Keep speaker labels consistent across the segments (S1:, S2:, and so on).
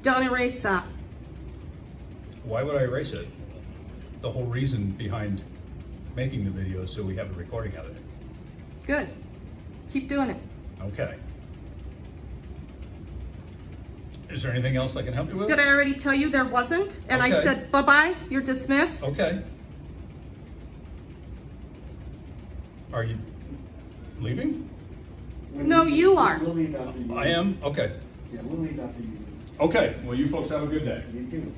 S1: Don't erase that.
S2: Why would I erase it? The whole reason behind making the video is so we have a recording of it.
S1: Good. Keep doing it.
S2: Okay. Is there anything else I can help you with?
S1: Did I already tell you there wasn't? And I
S2: Okay.
S1: said, bye-bye, you're dismissed?
S2: Okay. Are you leaving?
S1: No, you are.
S3: We'll leave after you.
S2: I am? Okay.
S3: Yeah, we'll leave after you.
S2: Okay. Well, you folks have a good day.
S3: You too.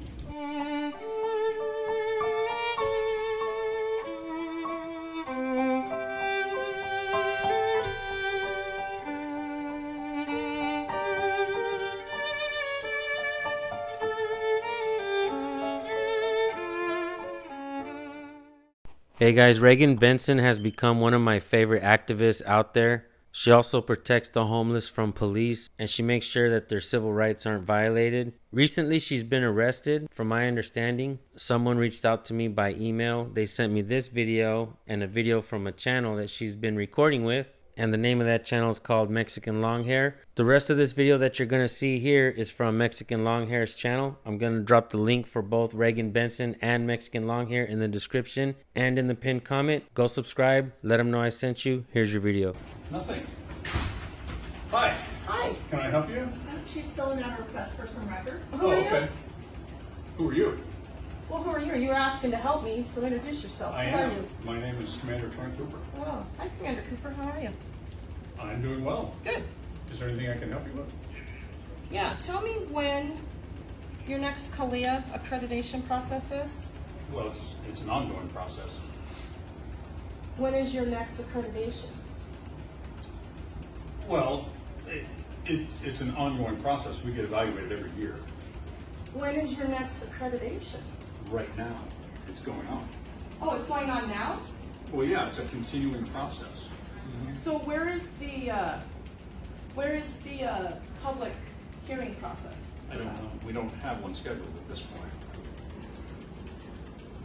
S4: Hey guys, Reagan Benson has become one of my favorite activists out there. She also protects the homeless from police, and she makes sure that their civil rights aren't violated. Recently, she's been arrested. From my understanding, someone reached out to me by email. They sent me this video and a video from a channel that she's been recording with. And the name of that channel is called Mexican Longhair. The rest of this video that you're going to see here is from Mexican Longhair's channel. I'm going to drop the link for both Reagan Benson and Mexican Longhair in the description and in the pinned comment. Go subscribe. Let them know I sent you. Here's your video.
S2: Nothing. Hi.
S5: Hi,
S2: Can I help you?
S5: she's filling out a request for some records.
S1: Who are you?
S2: Okay. Who are you?
S1: Well, who are you? You were asking to help me, so introduce yourself.
S2: I
S1: Who are
S2: am.
S1: you?
S2: My name is Commander Troy Cooper.
S1: Oh, hi, Commander Cooper. How are you?
S2: I'm doing well.
S1: Good.
S2: Is there anything I can help you with?
S1: Yeah, tell me when your next CALEA accreditation process is.
S2: Well, it's an ongoing process.
S1: When is your next accreditation?
S2: Well, it's an ongoing process. We get evaluated every year.
S1: When is your next accreditation?
S2: Right now, it's going on.
S1: Oh, it's going on now?
S2: Well, yeah, it's a continuing process.
S1: So where is the public hearing process?
S2: I don't know. We don't have one scheduled at this point.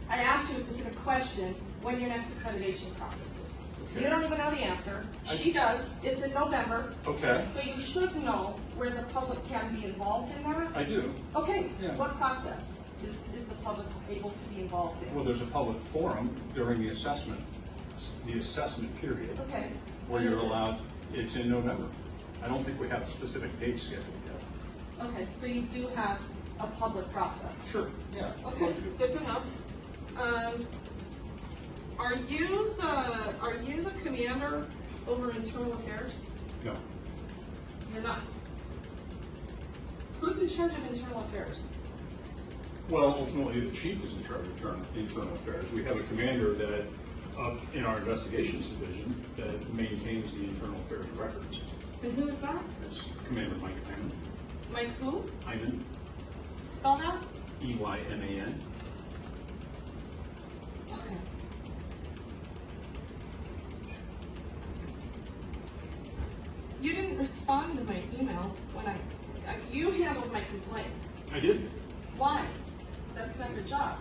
S1: I asked you a specific question, when your next accreditation process is.
S2: Okay.
S1: You don't even know the answer. She does. It's in November.
S2: Okay.
S1: So you should know where the public can be involved in that.
S2: I do.
S1: Okay,
S2: Yeah.
S1: what process is the public able to be involved in?
S2: Well, there's a public forum during the assessment period,
S1: Okay.
S2: where
S1: When
S2: you're
S1: is it?
S2: allowed, it's in November. I don't think we have a specific date scheduled yet.
S1: Okay, so you do have a public process.
S2: Sure, yeah. of
S1: Okay,
S2: course we do.
S1: good to know. Are you the commander over internal affairs?
S2: No,
S1: You're not. Who's in charge of internal affairs?
S2: well, ultimately, the chief is in charge of internal affairs. We have a commander that, in our investigations division, that maintains the internal affairs records.
S1: And who is that?
S2: It's Commander Mike Hyman.
S1: Mike who?
S2: Hyman,
S1: Spell that?
S2: E-Y-M-A-N.
S1: Okay. You didn't respond to my email when you handled my complaint.
S2: I did.
S1: Why? That's not your job.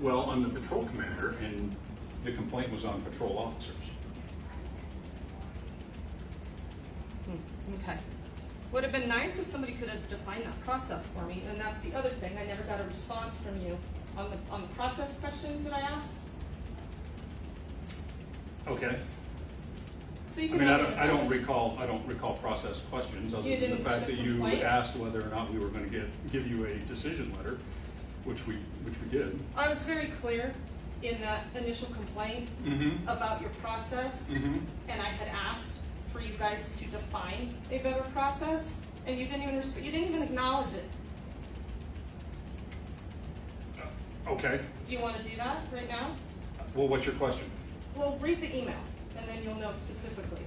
S2: Well, I'm the patrol commander, and the complaint was on patrol officers.
S1: Okay. Would have been nice if somebody could have defined that process for me, and that's the other thing. I never got a response from you on the process questions that I asked.
S2: Okay.
S1: So you
S2: I
S1: can.
S2: mean,
S1: have
S2: I don't recall process questions, other
S1: You
S2: than the
S1: didn't
S2: fact
S1: send
S2: that
S1: a
S2: you
S1: complaint?
S2: asked whether or not we were gonna give you a decision letter, which we did.
S1: I was very clear in that initial complaint
S2: Mm-hmm.
S1: about your process,
S2: Mm-hmm.
S1: and I had asked for you guys to define a better process, and you didn't even acknowledge it.
S2: Okay.
S1: Do you want to do that right now?
S2: Well, what's your question?
S1: Well, read the email, and then you'll know specifically.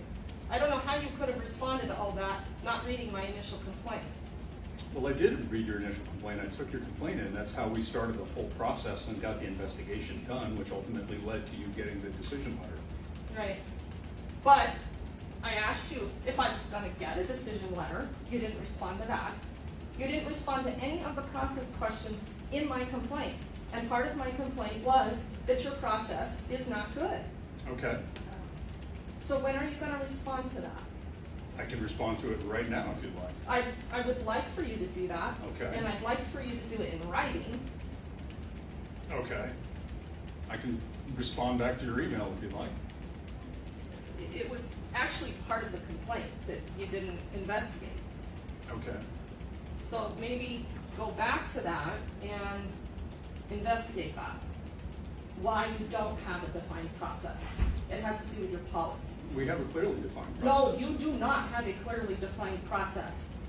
S1: I don't know how you could have responded to all that, not reading my initial complaint.
S2: Well, I did read your initial complaint. I took your complaint in. That's how we started the whole process and got the investigation done, which ultimately led to you getting the decision letter.
S1: Right. But I asked you if I was going to get a decision letter. You didn't respond to that. You didn't respond to any of the process questions in my complaint. And part of my complaint was that your process is not good.
S2: Okay.
S1: So when are you going to respond to that?
S2: I can respond to it right now if you'd like.
S1: I would like for you to do that.
S2: Okay.
S1: And I'd like for you to do it in writing.
S2: Okay. I can respond back to your email if you'd like.
S1: It was actually part of the complaint that you didn't investigate.
S2: Okay.
S1: So maybe go back to that and investigate that. Why you don't have a defined process. It has to do with your policies.
S2: We have a clearly defined
S1: No,
S2: process.
S1: you do not have a clearly defined process.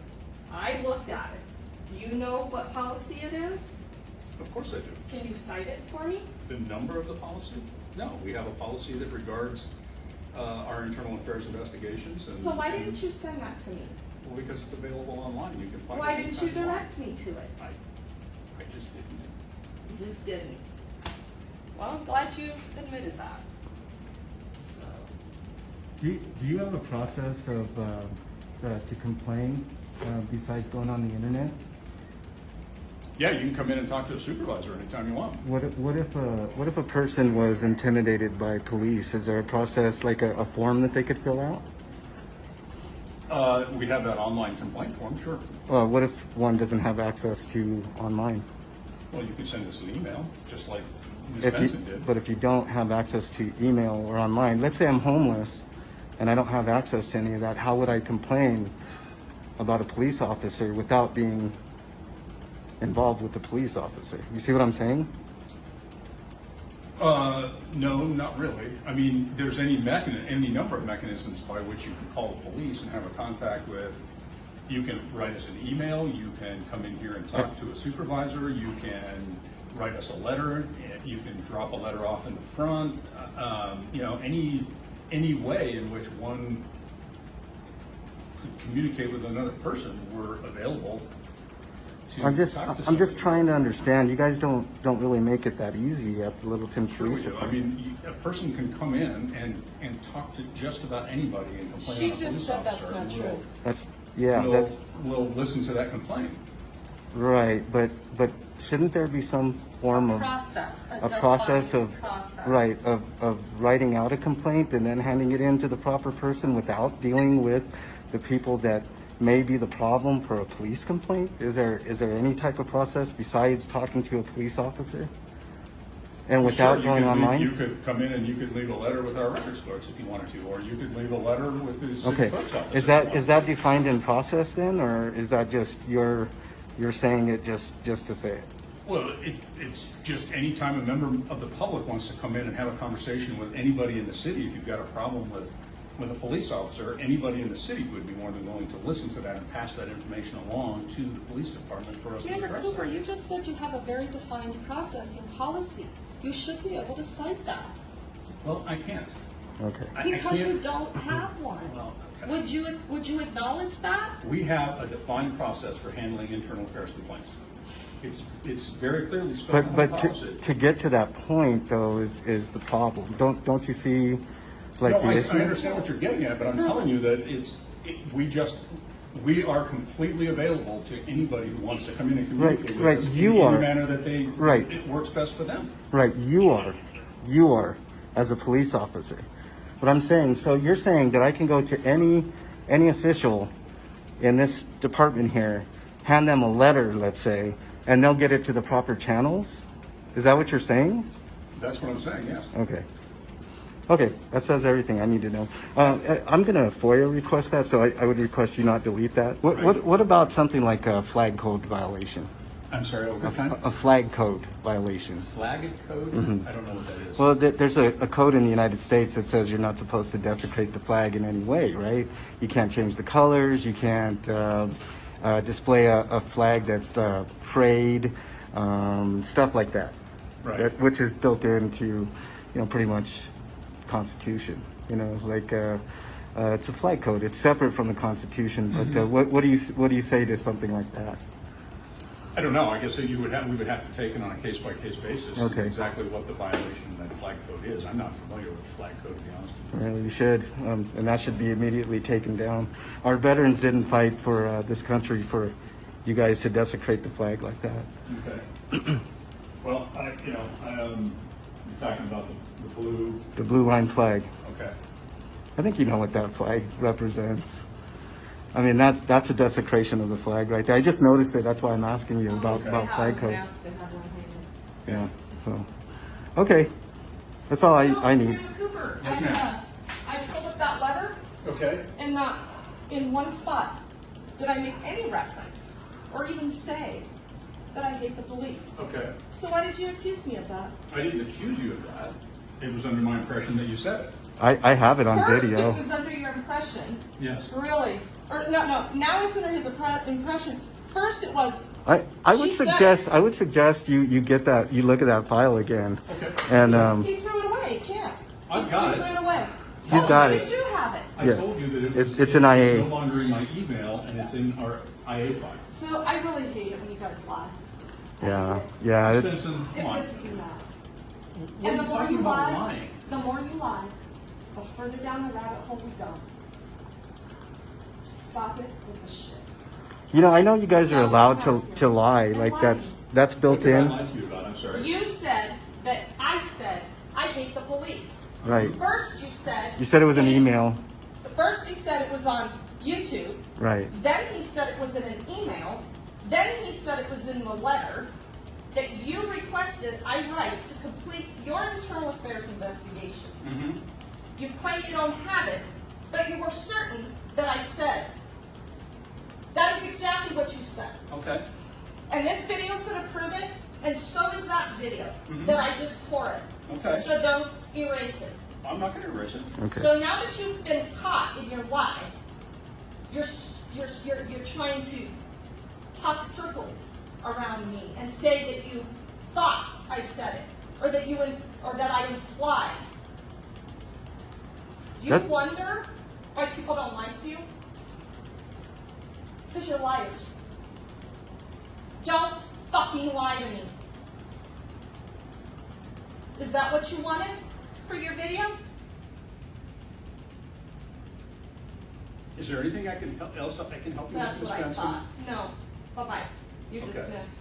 S1: I looked at it. Do you know what policy it is?
S2: Of course I do.
S1: Can you cite it for me?
S2: The number of the policy? No, we have a policy that regards our internal affairs investigations and.
S1: So why didn't you send that to me?
S2: Well, because it's available online, you can find it.
S1: Why didn't you
S2: anytime want.
S1: direct me to it?
S2: I just didn't.
S1: You just didn't. Well, I'm glad you admitted that. So,
S6: Do you have a process of, to complain, besides going on the internet?
S2: Yeah, you can come in and talk to a supervisor anytime you want.
S6: What if a person was intimidated by police? Is there a process, like a form that they could fill out?
S2: We have that online complaint form, sure.
S6: What if one doesn't have access to online?
S2: Well, you could send us an email, just like Ms.
S6: If you,
S2: Benson did.
S6: but if you don't have access to email or online, let's say I'm homeless and I don't have access to any of that, how would I complain about a police officer without being involved with the police officer? You see what I'm saying?
S2: No, not really. I mean, there's any number of mechanisms by which you can call the police and have a contact with. You can write us an email, you can come in here and talk to a supervisor, you can write us a letter, you can drop a letter off in the front. Any way in which one could communicate with another person, we're available to
S6: I'm just
S2: talk to
S6: I'm just
S2: somebody.
S6: trying to understand. You guys don't really make it that easy at the Littleton
S2: Sure we
S6: Police
S2: do. I
S6: Department.
S2: mean, a person can come in and talk to just about anybody and complain
S1: She
S2: on a
S1: just
S2: police
S1: said that's
S2: officer.
S1: not
S2: and
S1: true.
S6: That's yeah,
S2: We'll,
S6: that's
S2: we'll listen to that complaint.
S6: right. But shouldn't there be some form of
S1: process,
S6: a process
S1: defined
S6: of
S1: process.
S6: right of writing out a complaint and then handing it in to the proper person without dealing with the people that may be the problem for a police complaint? Is there any type of process besides talking to a police officer and without
S2: Sure,
S6: going online?
S2: You could come in and you could leave a letter with our records clerks if you wanted to, or you could leave a letter with the city
S6: Okay,
S2: clerk's office.
S6: is that defined in process then, or is that just you're saying it just to say it?
S2: Well, it's just any time a member of the public wants to come in and have a conversation with anybody in the city, if you've got a problem with a police officer, anybody in the city would be more than willing to listen to that and pass that information along to the police department for us to
S1: Commander
S2: address
S1: Cooper,
S2: that.
S1: you just said you have a very defined process and policy. You should be able to cite that.
S2: Well, I can't.
S6: Okay.
S2: I
S1: Because you
S2: can't.
S1: don't have one.
S2: Well, okay.
S1: Would you acknowledge that?
S2: We have a defined process for handling internal affairs complaints. It's very clearly spelled out in the
S6: But
S2: policy.
S6: to get to that point though is the problem. Don't you see like
S2: No,
S6: the
S2: I
S6: issue?
S2: understand what you're getting at, but I'm telling you that we are completely available to anybody who wants to come in and communicate
S6: Right,
S2: with us
S6: you
S2: in
S6: are.
S2: the manner that
S6: Right.
S2: it works best for them.
S6: Right, you are as a police officer. But I'm saying, so you're saying that I can go to any official in this department here, hand them a letter, let's say, and they'll get it to the proper channels? Is that what you're saying?
S2: That's what I'm saying, yes.
S6: Okay, that says everything I need to know. I'm gonna FOIA request that, so I would request you not delete that. What about something like a flag code violation?
S2: I'm sorry, what kind?
S6: A flag code violation?
S2: Flag code? I don't know what that is.
S6: Well, there's a code in the United States that says you're not supposed to desecrate the flag in any way, right? You can't change the colors, you can't display a flag that's frayed, stuff like that.
S2: Right.
S6: Which is built into, pretty much Constitution. It's a flag code. It's separate from the Constitution. But what do you say to something like that?
S2: I don't know, I guess we would have to take it on a case-by-case basis.
S6: Okay.
S2: Exactly what the violation of that flag code is. I'm not familiar with flag code, to be honest with you.
S6: Well, you should, and that should be immediately taken down. Our veterans didn't fight for this country for you guys to desecrate the flag like that.
S2: Okay. Well, you're talking about the blue,
S6: The blue line flag.
S2: okay.
S6: I think you know what that flag represents. I mean, that's a desecration of the flag right there. I just noticed it. That's why I'm asking you about flag code. Yeah. So, okay. That's all I need.
S1: Cooper,
S2: Yes, ma'am.
S1: I pulled up that letter,
S2: Okay.
S1: and not in one spot did I make any reference or even say that I hate the police.
S2: Okay.
S1: So why did you accuse me of that?
S2: I didn't accuse you of that. It was under my impression that you said it.
S6: I have it on
S1: First,
S6: video.
S1: it was under your impression.
S2: Yes.
S1: Really? Or no. Now it's under his impression. First, it was.
S6: I would
S1: She said
S6: suggest you get that, you look at that file again.
S2: Okay.
S6: And
S1: He threw it away. He can't.
S2: I've
S1: He
S2: got
S1: threw
S2: it.
S1: it away.
S6: He's
S1: Oh,
S6: got
S1: so
S6: it.
S1: You do have it.
S2: I
S6: Yeah.
S2: told you that
S6: It's an IA.
S2: no longer in my email and it's in our IA file.
S1: So I really hate it when you guys lie.
S6: yeah, it's
S2: Benson,
S1: It
S2: come on.
S1: pisses me off.
S2: What are
S1: And
S2: you
S1: the more
S2: talking
S1: you
S2: about
S1: lie,
S2: lying?
S1: the more you lie, the further down the rabbit hole we go. Stop it with the shit.
S6: I know you guys are allowed to lie. Like that's built
S2: What did I
S6: in.
S2: lie to you about? I'm sorry.
S1: You said that I said I hate the police.
S6: Right.
S1: First you said.
S6: You said it was an email.
S1: First he said it was on YouTube.
S6: Right.
S1: Then he said it was in an email. Then he said it was in the letter that you requested I write to complete your internal affairs investigation.
S2: Mm-hmm.
S1: You claim you don't have it, but you were certain that I said. That is exactly what you said.
S2: Okay.
S1: And this video is going to prove it, and so is that video that I just poured.
S2: Okay.
S1: So don't erase it.
S2: I'm not going to erase it.
S6: Okay.
S1: So now that you've been caught in your lie, you're trying to talk circles around me and say that you thought I said it, or that I implied. You
S6: That-
S1: wonder why people don't like you? It's because you're liars. Don't fucking lie to me. Is that what you wanted for your video?
S2: Is there anything else I can help you
S1: That's
S2: with, Ms.
S1: what I
S2: Benson?
S1: thought. No. Bye-bye. You're
S2: Okay.
S1: dismissed.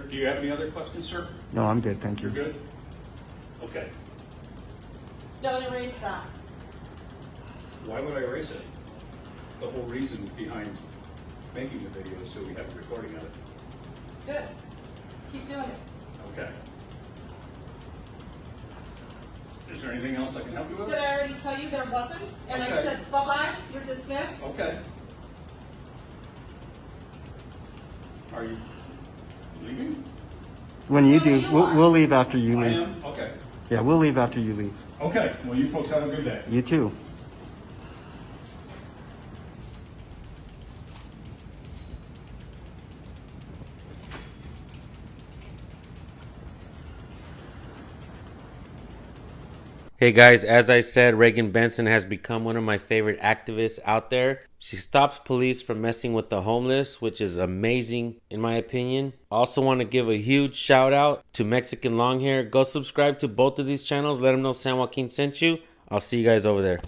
S2: Do you have any other questions, sir?
S6: No, I'm good. Thank
S2: You're
S6: you.
S2: good? Okay.
S1: Don't erase that.
S2: Why would I erase it? The whole reason behind making the video is so we have a recording of it.
S1: Good. Keep doing it.
S2: Okay. Is there anything else I can help you with?
S1: Did I already tell you there wasn't? And I
S2: Okay.
S1: said, bye-bye, you're dismissed?
S2: Okay. Are you leaving?
S6: When you
S1: No,
S6: do,
S1: you are.
S6: we'll leave after you
S2: I
S6: leave.
S2: am? Okay.
S6: Yeah, we'll leave after you leave.
S2: Okay. Well, you folks have a good day.
S6: You too.
S4: Hey guys, as I said, Reagan Benson has become one of my favorite activists out there. She stops police from messing with the homeless, which is amazing in my opinion. Also want to give a huge shout out to Mexican Longhair. Go subscribe to both of these channels. Let them know San Joaquin sent you. I'll see you guys over there.